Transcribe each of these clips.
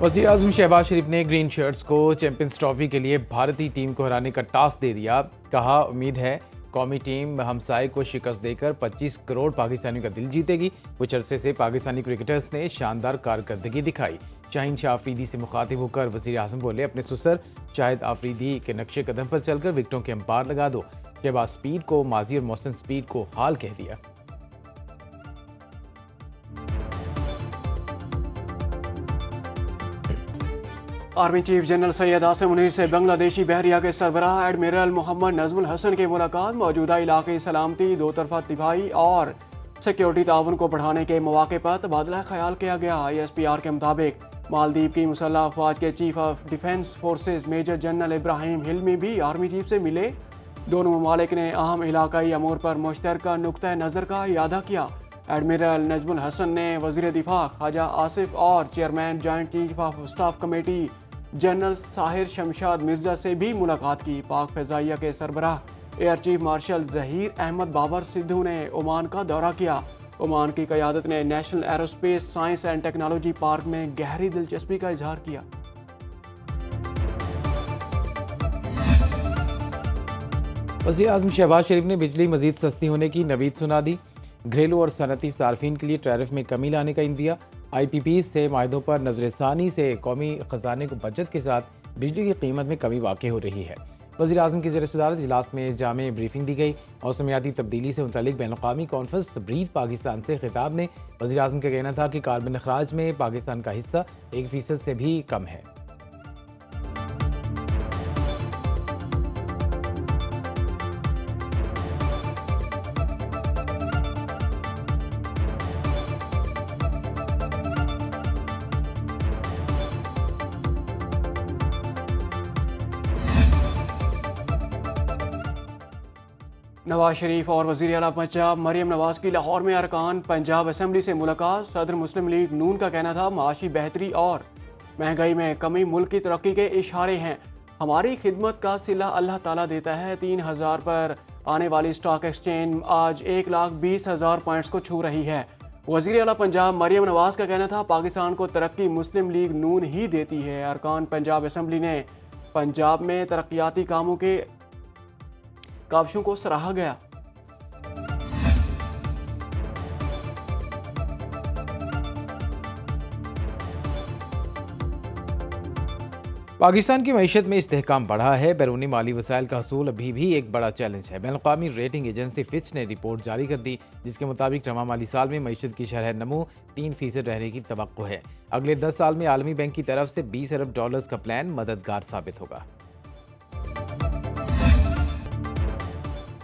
वज़ीर आज़म शहबाज शरीफ ने green shirts को चैंपियंस ट्रॉफी के लिए भारतीय टीम को हराने का टास्क दे दिया। कहा, उम्मीद है कौमी टीम हमसाये को शिकस्त देकर 25 करोड़ पाकिस्तानियों का दिल जीतेगी। कुछ अरसे से पाकिस्तानी क्रिकेटर्स ने शानदार कारकर्दगी दिखाई। शाहीन शाह आफरीदी से मुखातिब होकर वज़ीर आज़म बोले, अपने सुसर शाहिद आफरीदी के नक्शे कदम पर चलकर विकेटों के अंपार लगा दो। शहबाज स्पीड को माजी और मोहसिन स्पीड को हाल कह दिया। Army chief general Syed Asim Munir से बांग्लादेशी बहरिया के सरबराह एडमिरल मोहम्मद नजमुल हसन की मुलाकात। मौजूदा इलाके सलामती, दो तरफा दिफाई और सिक्योरिटी ताउन को बढ़ाने के मौके पर तबादला ख्याल किया गया। ISPR के मुताबिक मालदीव की मुसल्ह अफवाज के chief of defence forces major general Ibrahim Hilmi भी आर्मी चीफ से मिले। दोनों ममालिक ने अहम इलाकाई अमूर पर मुश्तरका नुक्ता नज़र का इयादा किया। एडमिरल नजमुल हसन ने वज़ीर दिफा ख्वाजा आसिफ और chairman joint chief of staff committee general Sahir Shamshad Mirza से भी मुलाकात की। पाक फ़िज़ाइया के सरबराह air chief marshal Zaheer Ahmed Babar Sidhu ने ओमान का दौरा किया। ओमान की क़यादत ने national aerospace science and technology park में गहरी दिलचस्पी का इजहार किया। वज़ीर आज़म शहबाज शरीफ ने बिजली मज़ीद सस्ती होने की नवीद सुना दी। घरेलू और सनती सार्फिन के लिए टैरिफ में कमी लाने का इंदिया। IPPs से माहिदों पर नजरसानी से कौमी ख़जाने को बचत के साथ बिजली की कीमत में कमी वाक़ हो रही है। वज़ीर आज़म की ज़ेर-ए-सदारत इजलास में जामे ब्रीफिंग दी गई। मौसमियाती तब्दीली से मुतल्लिक बैनुल-अक़वामी कॉन्फ्रेंस ब्रीथ पाकिस्तान से खिताब में वज़ीर आज़म का कहना था कि कार्बन अखराज में पाकिस्तान का हिस्सा 1% से भी कम है। नवाज शरीफ और वज़ीर आला पंजाब मरियम नवाज की लाहौर में अरकान पंजाब असम्बली से मुलाकात। सदर मुस्लिम लीग नून का कहना था, माशी बेहतरी और महंगाई में कमी मुल्क की तरक्की के इशारे हैं। हमारी खिदमत का सिला अल्लाह ताला देता है। 3000 पर आने वाली स्टॉक एक्सचेंज आज 1,20,000 पॉइंट्स को छू रही है। वज़ीर आला पंजाब मरियम नवाज का कहना था, पाकिस्तान को तरक्की मुस्लिम लीग नून ही देती है। अरकान पंजाब असम्बली ने पंजाब में तरक्याती कामों के काविशों को सराहा गया। पाकिस्तान की मईशत में इस्तेहकाम बढ़ा है। बैरूनी माली वसाइल का हसूल अभी भी एक बड़ा चैलेंज है। बैनुल-अक़वामी रेटिंग एजेंसी फिच ने रिपोर्ट जारी कर दी, जिसके मुताबिक रवा माली साल में मईशत की शरह नमू 3% रहने की तवक्को है। अगले 10 साल में आलमी बैंक की तरफ से $20 अरब का प्लान मददगार साबित होगा।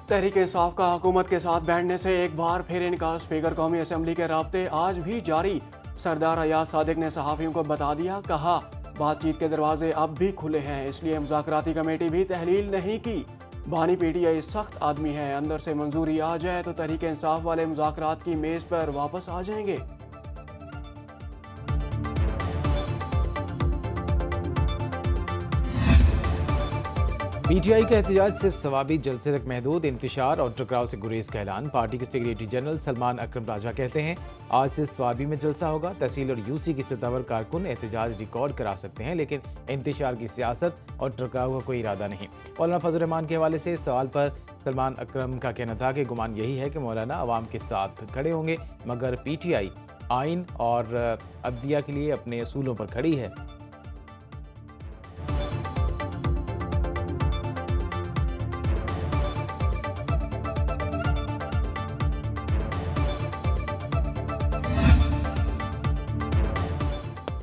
तहरीक इंसाफ का हुकूमत के साथ बैठने से एक बार फिर इनका। स्पीकर कौमी असम्बली के राब्ते आज भी जारी। सरदार अयाज सादिक ने सहाफ़ियों को बता दिया, कहा बातचीत के दरवाजे अब भी खुले हैं, इसलिए मुज़ाकराती कमेटी भी तहलील नहीं की। बानी PTI सख्त आदमी है, अंदर से मंजूरी आ जाए तो तहरीक इंसाफ वाले मुज़ाकरात की मेज़ पर वापस आ जाएंगे। PTI का एहतजाज सिर्फ सवाबी जलसे तक महदूद। इंतशार और टकराव से गुरेज का ऐलान। पार्टी के सेक्रेटरी जनरल सलमान अकरम राजा कहते हैं, आज से सवाबी में जलसा होगा। तहसील और UC की सतह कारकुन एहतजाज रिकॉर्ड करा सकते हैं, लेकिन इंतशार की सियासत और टकराव का कोई इरादा नहीं। मौलाना फजल रहमान के हवाले से सवाल पर सलमान अकरम का कहना था कि गुमान यही है कि मौलाना अवाम के साथ खड़े होंगे, मगर PTI आइन और अदलिया के लिए अपने असूलों पर खड़ी है।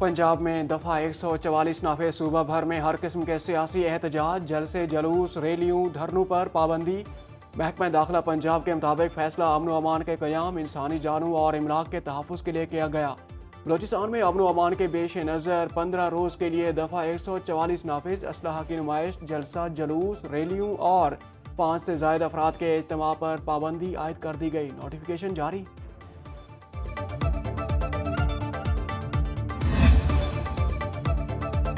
पंजाब में दफ़ा 144 नाफे सूबा भर में हर किस्म के सियासी एहतजाज, जलसे, जलूस, रैलियों, धरनों पर पाबंदी। महकमा दाखिला पंजाब के मुताबिक फैसला अमन व अमान के क़याम, इंसानी जानों और इमलाक के तहफ़्फ़ुज़ के लिए किया गया। बलोचिस्तान में अमन व अमान के पेश नज़र 15 रोज़ के लिए दफ़ा 144 नाफिज, असलहा की नुमाइश, जलसा, जलूस, रैलियों और 5 से ज़ायद अफराद के इज्तिमा पर पाबंदी आयद कर दी गई। नोटिफिकेशन जारी।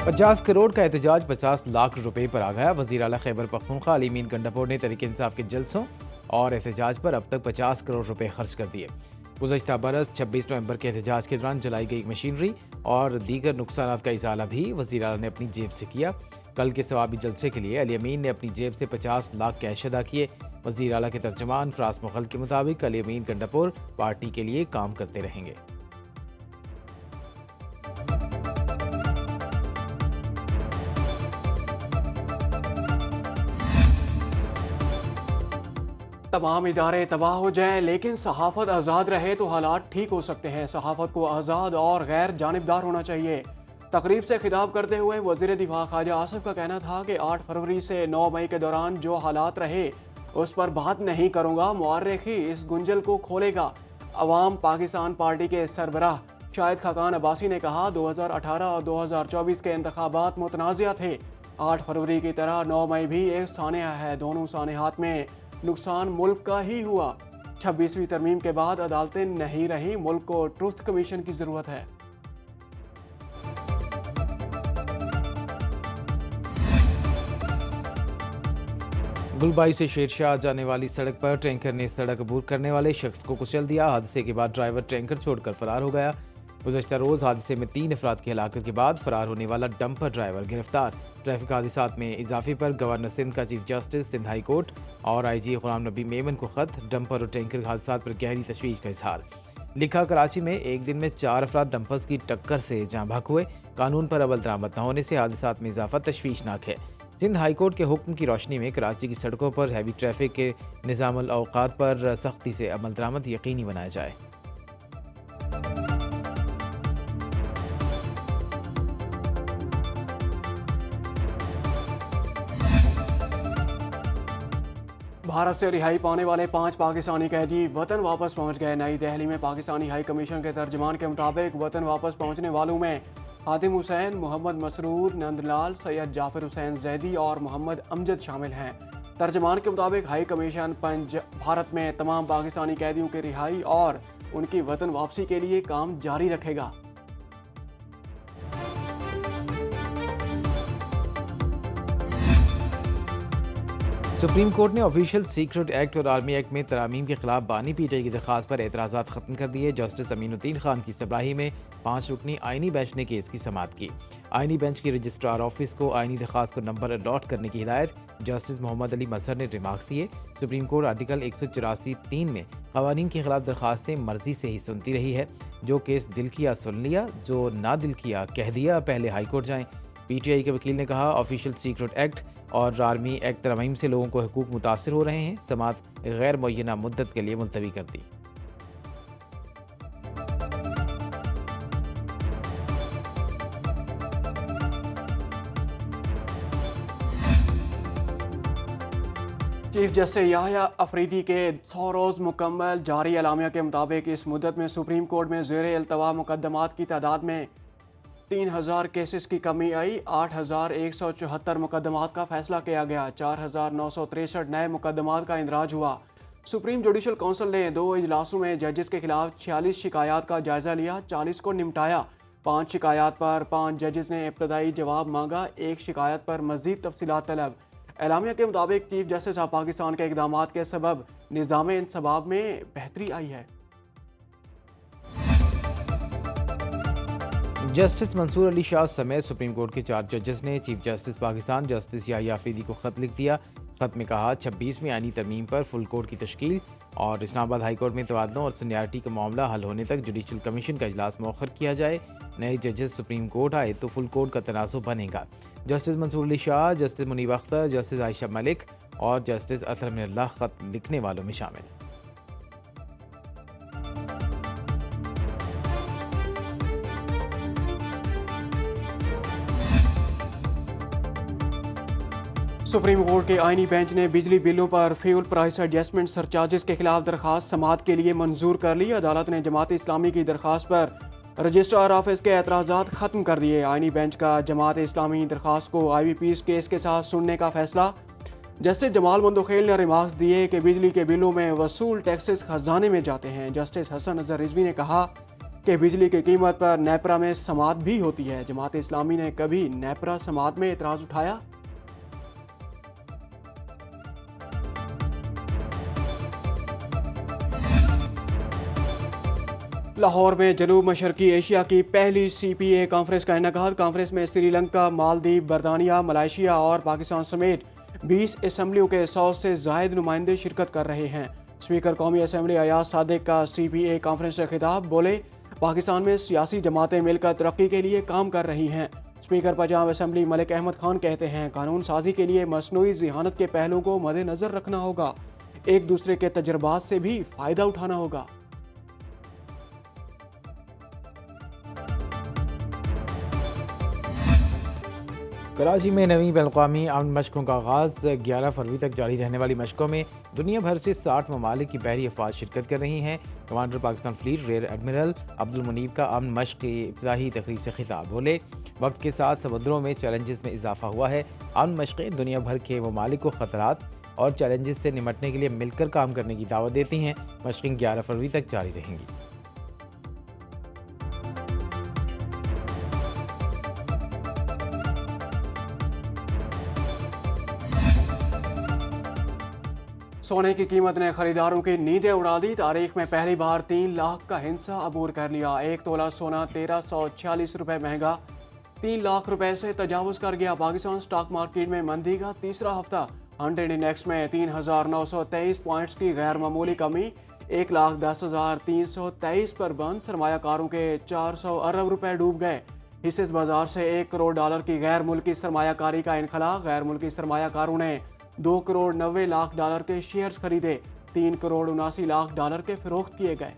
50 करोड़ का एहतजाज 50 लाख रुपए पर आ गया। वज़ीर आला खैबर पख्तूनख्वा अली मीन गंडापुर ने तहरीक इंसाफ के जलसों और एहतजाज पर अब तक 50 करोड़ रुपए खर्च कर दिए। गुज़श्ता बरस 26 नवंबर के एहतजाज के दौरान जलाई गई मशीनरी और दीगर नुकसानात का इजाला भी वज़ीर आला ने अपनी जेब से किया। कल के सवाबी जलसे के लिए अली अमीन ने अपनी जेब से 50 लाख कैश अदा किए। वज़ीर आला के तर्जमान फराज मुग़ल के मुताबिक अली अमीन गंडापुर पार्टी के लिए काम करते रहेंगे। तमाम इदारे तबाह हो जाएं लेकिन सहाफ़त आज़ाद रहे तो हालात ठीक हो सकते हैं। सहाफ़त को आज़ाद और गैर जानिबदार होना चाहिए। तकरीब से खिताब करते हुए वज़ीर दिफा ख्वाजा आसिफ का कहना था कि 8 फरवरी से 9 मई के दौरान जो हालात रहे उस पर बात नहीं करूँगा। मुअर्रिखी इस गुंजल को खोलेगा। अवाम पाकिस्तान पार्टी के सरबराह शाहिद खाकान अब्बासी ने कहा 2018 और 2024 के इंतखाबात मुतनाज़िया थे। 8 फरवरी की तरह 9 मई भी एक सानिया है। दोनों सानियात में नुकसान मुल्क का ही हुआ। 26वीं तरमीम के बाद अदालतें नहीं रही। मुल्क को ट्रुथ कमीशन की ज़रूरत है। गुलबाई से शेरशाह जाने वाली सड़क पर टैंकर ने सड़क अबूर करने वाले शख्स को कुचल दिया। हादसे के बाद ड्राइवर टैंकर छोड़कर फरार हो गया। गुज़श्ता रोज़ हादसे में 3 अफराद की हलाकत के बाद फरार होने वाला डंपर ड्राइवर गिरफ्तार। ट्रैफिक हादसात में इजाफे पर गवर्नर सिंध का chief justice Sindh high court और IG गुलाम नबी मेमन को खत। डंपर और टैंकर हादसात पर गहरी तशवीश का इजहार। लिखा, कराची में एक दिन में 4 अफराद डंपर्स की टक्कर से जाँ बहक हुए। कानून पर अमल दरामद न होने से हादसात में इजाफा तशवीशनाक है। सिंध हाई कोर्ट के हुक्म की रोशनी में कराची की सड़कों पर हैवी ट्रैफिक के निज़ामुल औक़ात पर सख्ती से अमल दरामद यकीनी बनाया जाए। भारत से रिहाई पाने वाले 5 पाकिस्तानी कैदी वतन वापस पहुंच गए। नई दिल्ली में पाकिस्तानी हाई कमीशन के तर्जमान के मुताबिक वतन वापस पहुंचने वालों में हातिम हुसैन, मोहम्मद मसरूर, नंदलाल, सैयद जाफर हुसैन जैदी और मोहम्मद अमजद शामिल हैं। तर्जमान के मुताबिक हाई कमीशन भारत में तमाम पाकिस्तानी कैदियों की रिहाई और उनकी वतन वापसी के लिए काम जारी रखेगा। सुप्रीम कोर्ट ने ऑफिशियल सीक्रेट एक्ट और आर्मी एक्ट में तरामीम के खिलाफ बानी PTI की दरखास्त पर एतराज़ात खत्म कर दिए। जस्टिस अमीनुद्दीन खान की सरबराही में 5 रुकनी आइनी बेंच ने केस की समाअत की। आइनी बेंच के रजिस्ट्रार ऑफिस को आइनी दरखास्त को नंबर अलॉट करने की हिदायत जस्टिस मोहम्मद अली मजहर ने रिमार्क्स दिए। सुप्रीम कोर्ट आर्टिकल 184(3) में क़वानीन के खिलाफ दरखास्तें मर्जी से ही सुनती रही है। जो केस दिल किया सुन लिया, जो ना दिल किया कह दिया, पहले हाई कोर्ट जाएं। PTI के वकील ने कहा, ऑफिशियल सीक्रेट एक्ट और आर्मी एक्ट तरमीम से लोगों को हुकूक मुतासर हो रहे हैं। समाअत गैर मुअय्यना मुद्दत के लिए मुलतवी कर दी। चीफ जस्टिस याह्या अफरीदी के 100 रोज़ मुकम्मल जारी अलामिया के मुताबिक इस मुद्दत में सुप्रीम कोर्ट में ज़ेर अल्तवा मुकदमात की तादाद में 3000 केसेस की कमी आई। 8174 मुकदमात का फैसला किया गया। 4963 नए मुकदमात का इंदराज हुआ। सुप्रीम जुडिशल काउंसिल ने 2 इजलासों में जजेस के खिलाफ 46 शिकायत का जायजा लिया, 40 को निपटाया। 5 शिकायत पर 5 जजेस ने इब्तदाई जवाब मांगा, 1 शिकायत पर मजीद तफसीलात तलब। एलामिया के मुताबिक चीफ जस्टिस ऑफ पाकिस्तान के इकदामात के सबब निज़ाम इंतखाब में बेहतरी आई है। जस्टिस मंसूर अली शाह समेत सुप्रीम कोर्ट के 4 जजेस ने chief justice Pakistan justice Yahya Afridi को खत लिख दिया। खत में कहा, 26वीं आईनी तरमीम पर फुल कोर्ट की तश्कील और इस्लामाबाद हाई कोर्ट में तबादलों और सीनियरिटी का मामला हल होने तक जुडिशल कमीशन का इजलास मौखर किया जाए। नए जजेस सुप्रीम कोर्ट आए तो फुल कोर्ट का तनासुब बनेगा। Justice Mansoor Ali Shah, justice Muneeb Akhtar, justice Ayesha Malik और जस्टिस अतहर मिनल्लाह खत लिखने वालों में शामिल। सुप्रीम कोर्ट के आइनी बेंच ने बिजली बिलों पर फ्यूल प्राइस एडजस्टमेंट सरचार्जेस के खिलाफ दरखास्त समाअत के लिए मंजूर कर ली। अदालत ने जमात इस्लामी की दरखास्त पर रजिस्ट्रार ऑफिस के एतराज़ात ख़त्म कर दिए। आइनी बेंच का जमात इस्लामी दरखास्त को IVP's केस के साथ सुनने का फैसला। जस्टिस जमाल मंदोखेल ने रिमार्क्स दिए कि बिजली के बिलों में वसूल टैक्सेस खजाने में जाते हैं। जस्टिस हसन अजहर रिजवी ने कहा कि बिजली की कीमत पर नेपरा में समाअत भी होती है। जमात इस्लामी ने कभी नेपरा समाअत में एतराज़ उठाया? लाहौर में जनूब मशरकी एशिया की पहली CPA कॉन्फ्रेंस का इनेकाद। कॉन्फ्रेंस में श्रीलंका, मालदीव, बरतानिया, मलाइशिया और पाकिस्तान समेत 20 असम्बलियों के 100 से जायद नुमाइंदे शिरकत कर रहे हैं। स्पीकर कौमी असम्बली अयाज सादिक का CPA कॉन्फ्रेंस से खिताब। बोले, पाकिस्तान में सियासी जमातें मिलकर तरक्की के लिए काम कर रही हैं। स्पीकर पंजाब असम्बली मलिक अहमद खान कहते हैं, कानून साजी के लिए मसनूई ज़िहानत के पहलुओं को मद्देनज़र रखना होगा, एक दूसरे के तजर्बात से भी फ़ायदा उठाना होगा। कराची में नवीं बैनुल-अक़वामी अमन मशकों का आगाज़। 11 फरवरी तक जारी रहने वाली मशकों में दुनिया भर से 60 ममालिक की बहरी अफवाज शिरकत कर रही हैं। Commander Pakistan fleet rear admiral Abdul Muneeb का अमन मशक की इब्तिदाई तकरीब से खिताब। बोले, वक्त के साथ समुद्रों में चैलेंजेस में इजाफा हुआ है। अमन मशकें दुनिया भर के ममालिक को ख़तरात और चैलेंजेस से निमटने के लिए मिलकर काम करने की दावत देती हैं। मशकें 11 फरवरी तक जारी रहेंगी। सोने की कीमत ने खरीदारों की नींदें उड़ा दी। तारीख में पहली बार 3 लाख का हिंसा अबूर कर लिया। 1 तोला सोना 1346 रुपये महंगा 3 लाख रुपए से तजावुज कर गया। पाकिस्तान स्टॉक मार्केट में मंदी का तीसरा हफ्ता। 100 इंडेक्स में 3923 पॉइंट्स की गैर मामूली कमी। 1,10,323 पर बंद। सरमायाकारों के 400 अरब रुपए डूब गए। हिस्सेज बाजार से $1 करोड़ की गैर मुल्की सरमायाकारी का इनखला। गैर मुल्की सरमायाकारों ने $2 करोड़ 90 लाख के शेयर्स खरीदे। $3 करोड़ 79 लाख के फरोख्त किए गए।